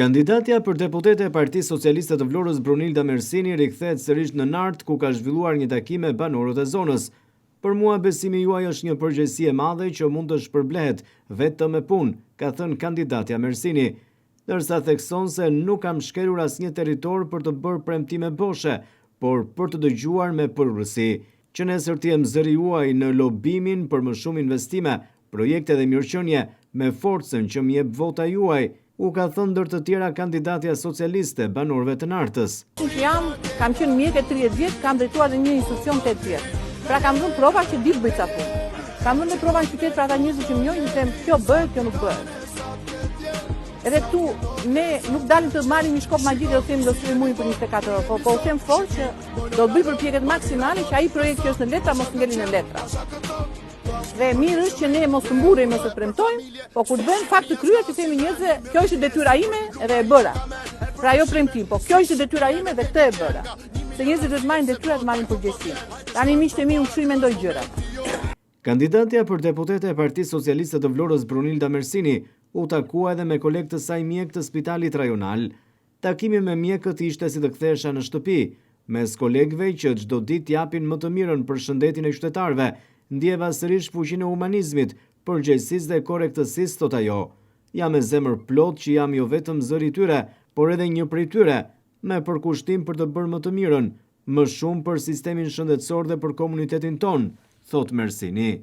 Kandidatja për deputete e Partisë Socialiste të Vlorës Brunilda Mersini rikthehet sërish në Nart, ku ka zhvilluar një takim me banorët e zonës. Për mua besimi juaj është një përgjegjësi e madhe që mund të shpërblehet vetëm me punë, ka thënë kandidatja Mersini, ndërsa thekson se nuk kam shkelur asnjë territor për të bërë premtime boshe, por për të dëgjuar me përgjegjësi. Që nesër të jem zëri juaj në lobimin për më shumë investime, projekte dhe mirëqenie me forcën që më jep vota juaj, u ka thënë ndër të tjera kandidatja socialiste banorëve të Nartës. Kam qenë mjeke 30 vjet, kam drejtuar në një institucion 8 vjet. Pra kam dhënë prova që di të bëj ca punë. Kam dhënë prova në qytet për ata njerëz që më njohin, që them kjo bëhet, kjo nuk bëhet. Edhe këtu ne nuk dalim të marrim një shkop magjik dhe të themi do të muin për 24 orë, po u them fort që do të bëj përpjekje maksimale që ai projekt që është në letra mos ngeli në letra. Dhe mirë është që ne mos të mburrejmë, mos të premtojmë, po kur të bëjmë fakt të kryer që themi njerëzve, kjo ishte detyra ime dhe e bëra. Pra jo premtim, po kjo ishte detyra ime dhe këtë e bëra. Se njerëzit duhet marrin detyrat, marrin përgjegjësinë. Tani miqtë e mi, unë kështu i mendoj gjërat. Kandidatja për deputete e Partisë Socialiste të Vlorës Brunilda Mersini u takua edhe me kolegë të saj mjek të spitalit rajonal. Takimi me mjekët ishte si të kthehesha në shtëpi, mes kolegëve që çdo ditë japin më të mirën për shëndetin e qytetarëve. Ndjeva sërish fuqinë e humanizmit, përgjegjësisë dhe korrektësisë, thot ajo. Jam me zemër plot që jam jo vetëm zëri i tyre, por edhe një prej tyre, me përkushtim për të bërë më të mirën, më shumë për sistemin shëndetësor dhe për komunitetin ton, thot Mersini.